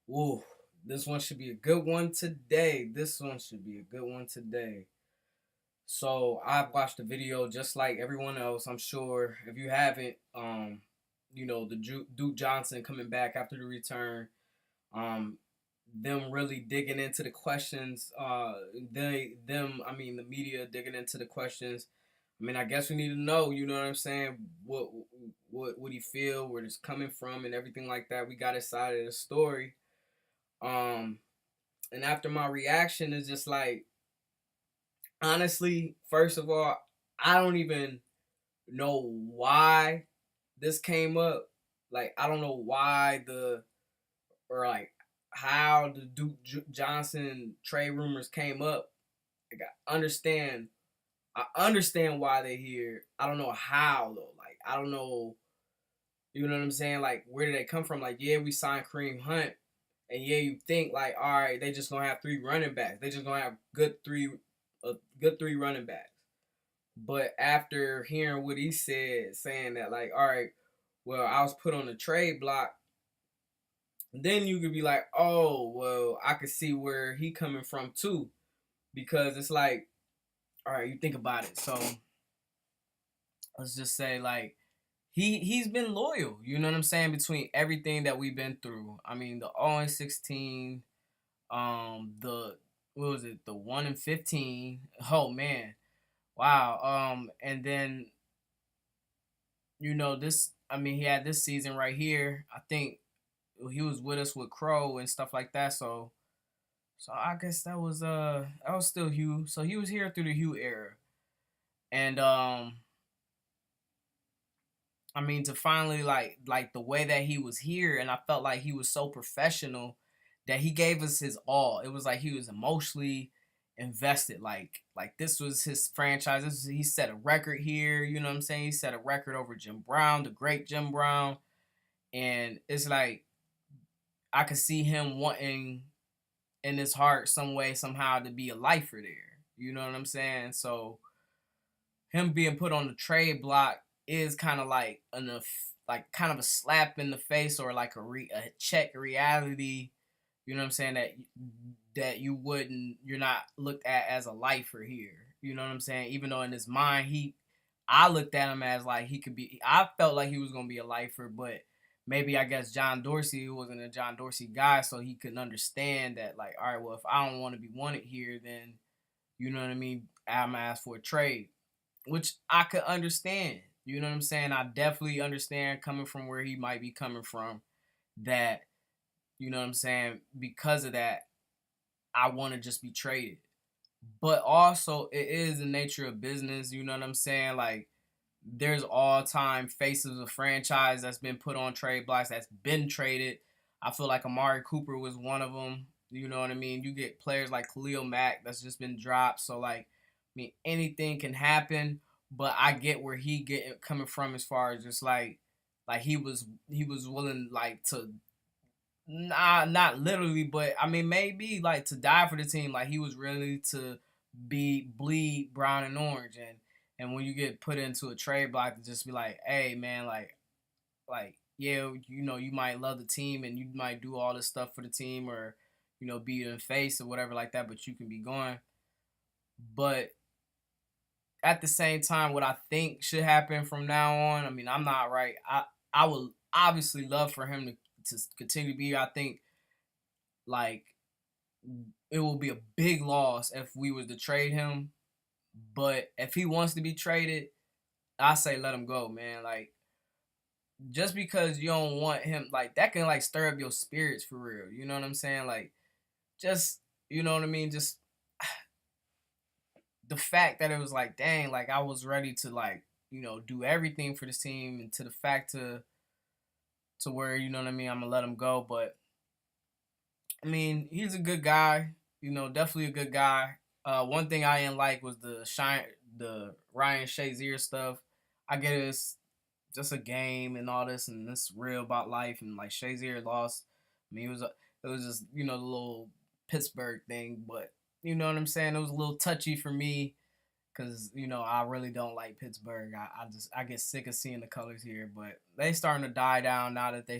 Ooh, this one should be a good one today. This one should be a good one today. So I've watched the video just like everyone else. I'm sure if you haven't, the Duke Johnson coming back after the return, um, them really digging into the questions. The media digging into the questions. I mean, I guess we need to know. You know what I'm saying? What he feel? Where it's coming from and everything like that. We got his side of the story. Um, and after my reaction is just like, honestly, first of all, I don't even know why this came up. Like, I don't know why or like how the Johnson trade rumors came up. Like, I understand why they're here. I don't know how though. Like, I don't know. You know what I'm saying? Like, where did they come from? Like, yeah, we signed Kareem Hunt, and yeah, you think like, all right, they just gonna have three running backs. They just gonna have good three running backs. But after hearing what he said, saying that like, all right, well, I was put on the trade block, then you could be like, oh, well, I could see where he coming from too, because it's like, all right, you think about it. So let's just say like he's been loyal. You know what I'm saying? Between everything that we've been through. I mean, the 0-16, the what was it? The 1-15. Oh man, wow. And then this. I mean, he had this season right here. I think he was with us with Crow and stuff like that. So I guess that was still Hugh. So he was here through the Hugh era, and I mean, to finally like the way that he was here, and I felt like he was so professional that he gave us his all. It was like he was emotionally invested. Like this was his franchise. He set a record here. You know what I'm saying? He set a record over Jim Brown, the great Jim Brown, and it's like I could see him wanting in his heart some way somehow to be a lifer there. You know what I'm saying? So him being put on the trade block is kind of like like kind of a slap in the face or like a check reality. You know what I'm saying, that you're not looked at as a lifer here. You know what I'm saying? Even though in his mind I looked at him as like he could be. I felt like he was gonna be a lifer, but maybe I guess John Dorsey wasn't a John Dorsey guy, so he couldn't understand that. Like, all right, well, if I don't want to be wanted here, then you know what I mean. I'm gonna ask for a trade, which I could understand. You know what I'm saying? I definitely understand coming from where he might be coming from. That you know what I'm saying. Because of that, I want to just be traded. But also, it is the nature of business. You know what I'm saying? Like, there's all time faces of franchise that's been put on trade blocks that's been traded. I feel like Amari Cooper was one of them. You know what I mean? You get players like Khalil Mack that's just been dropped. So like, I mean, anything can happen. But I get where he get coming from as far as just like he was willing like to not literally, but I mean maybe like to die for the team. Like he was really to be bleed brown and orange, and when you get put into a trade block to just be like, hey man, like yeah, you might love the team and you might do all this stuff for the team or be in face or whatever like that, but you can be gone. But at the same time, what I think should happen from now on, I mean, I'm not right. I would obviously love for him to continue to be here. I think like it will be a big loss if we was to trade him. But if he wants to be traded, I say let him go, man. Like just because you don't want him, like that can like stir up your spirits for real. You know what I'm saying? Like just you know what I mean? Just the fact that it was like, dang, like I was ready to like, do everything for this team and to the fact to where, you know what I mean, I'm gonna let him go. But I mean, he's a good guy, definitely a good guy. One thing I didn't like was the Ryan Shazier stuff. I get it's just a game and all this, and it's real about life. And like Shazier lost. I mean, it was just the little Pittsburgh thing, but you know what I'm saying. It was a little touchy for me Cause I really don't like Pittsburgh. I get sick of seeing the colors here, but they starting to die down now that the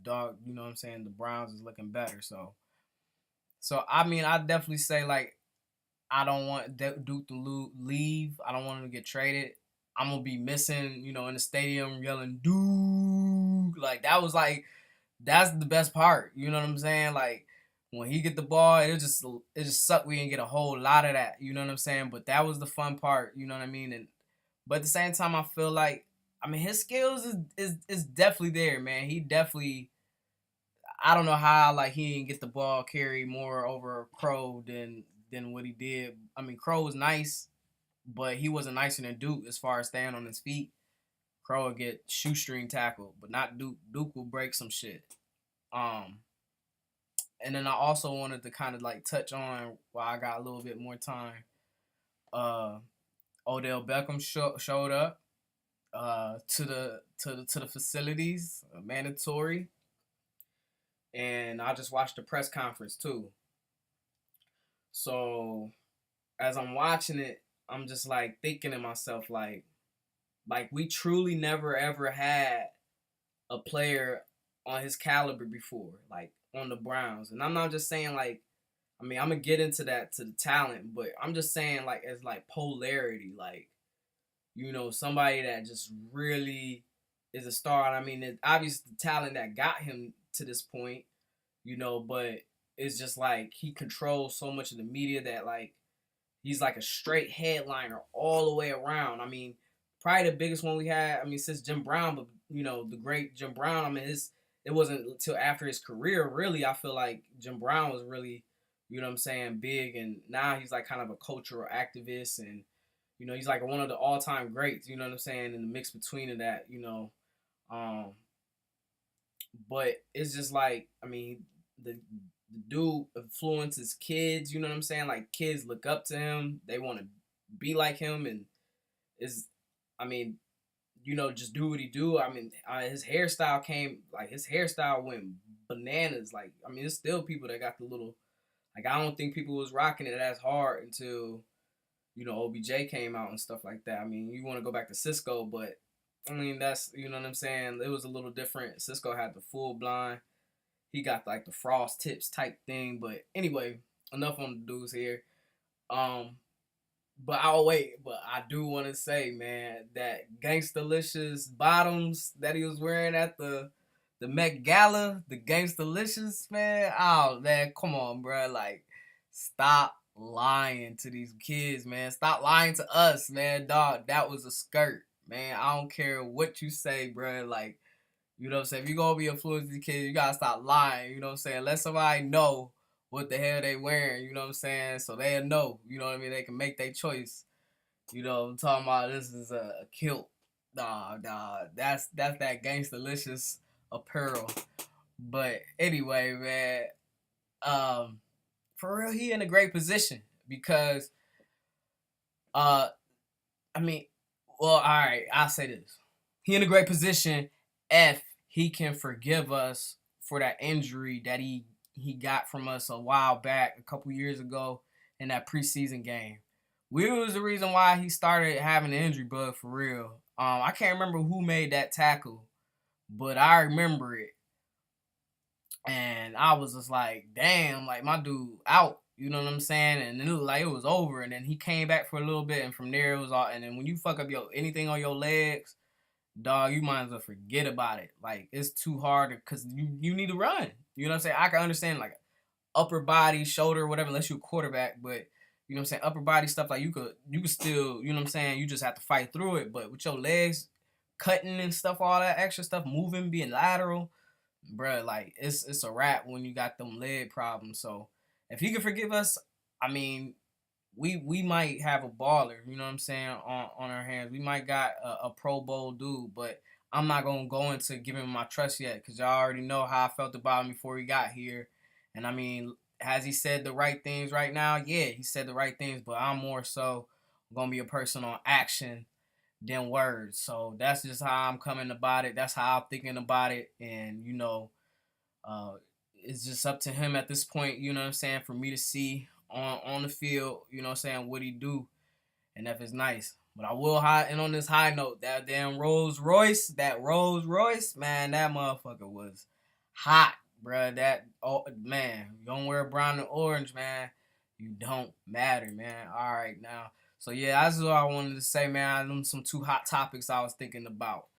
dog, what I'm saying, the Browns is looking better. So I mean, I definitely say like I don't want Duke to leave. I don't want him to get traded. I'm gonna be missing, in the stadium yelling Duke. Like that was like that's the best part. You know what I'm saying? Like when he get the ball, it just sucked. We didn't get a whole lot of that. You know what I'm saying? But that was the fun part. You know what I mean? And but at the same time, I feel like his skills is definitely there, man. He definitely. I don't know how like he didn't get the ball carry more over Crow than what he did. I mean, Crow was nice, but he wasn't nicer than Duke as far as staying on his feet. Crow would get shoestring tackled, but not Duke. Duke will break some shit. Um, and then I also wanted to kind of like touch on while I got a little bit more time. Uh, Odell Beckham showed up to the facilities, mandatory, and I just watched the press conference too. So as I'm watching it, I'm just like thinking to myself like we truly never ever had a player on his caliber before, like on the Browns. And I'm not just saying like I'm gonna get into that to the talent, but I'm just saying like as like polarity, like somebody that just really is a star. And I mean, it's obvious the talent that got him to this point, but it's just like he controls so much of the media that like he's like a straight headliner all the way around. I mean, probably the biggest one we had. I mean, since Jim Brown, but the great Jim Brown. I mean, it wasn't until after his career really. I feel like Jim Brown was really, what I'm saying, big, and now he's like kind of a cultural activist, and he's like one of the all-time greats. You know what I'm saying? In the mix between that, um, but it's just like the dude influences kids, you know what I'm saying? Like kids look up to him, they want to be like him, and is, I mean, just do what he do. I mean, his hairstyle went bananas. Like, I mean, there's still people that got the little, like, I don't think people was rocking it as hard until, OBJ came out and stuff like that. I mean, you want to go back to Cisco, but I mean, that's, you know what I'm saying? It was a little different. Cisco had the full blind. He got like the frost tips type thing. But anyway, enough on the dudes here. Um, but I'll wait. But I do want to say, man, that Gangstalicious bottoms that he was wearing at the Met Gala, the Gangstalicious, man. Oh man, come on, bro. Like, stop lying to these kids, man. Stop lying to us, man. Dog, that was a skirt, man. I don't care what you say, bro. Like, you know what I'm saying? If you're going to be influencing these kids, you got to stop lying. You know what I'm saying? Let somebody know what the hell they wearing. You know what I'm saying? So they'll know. You know what I mean? They can make their choice. I'm talking about this is a kilt. Nah. That's that Gangstalicious apparel. But anyway, man. For real, he in a great position because, uh, I mean, well, all right, I'll say this. He in a great position if he can forgive us for that injury that he got from us a while back, a couple years ago in that preseason game. We was the reason why he started having the injury bug for real. I can't remember who made that tackle, but I remember it. And I was just like, damn, like my dude out. You know what I'm saying? And it looked like it was over. And then he came back for a little bit, and from there it was all. And then when you fuck up anything on your legs, dog, you might as well forget about it. Like it's too hard because you need to run. You know what I'm saying? I can understand like upper body, shoulder, whatever, unless you're a quarterback. But you know what I'm saying? Upper body stuff like you could still, you know what I'm saying? You just have to fight through it. But with your legs cutting and stuff, all that extra stuff, moving, being lateral, bruh, like it's a wrap when you got them leg problems. So if he can forgive us, I mean, we might have a baller, you know what I'm saying, on our hands. We might got a Pro Bowl dude, but I'm not gonna go into giving him my trust yet because y'all already know how I felt about him before he got here. And I mean, has he said the right things right now? Yeah, he said the right things, but I'm more so gonna be a person on action than words. So that's just how I'm coming about it. That's how I'm thinking about it. And, uh, it's just up to him at this point, you know what I'm saying, for me to see on the field, you know what I'm saying, what he do. and if it's nice. But I will end on this high note. That damn Rolls Royce, man, that motherfucker was hot, bruh. That, oh man, you don't wear brown and orange, man. You don't matter, man. All right, now. So yeah, that's what I wanted to say, man. Them some two hot topics I was thinking about.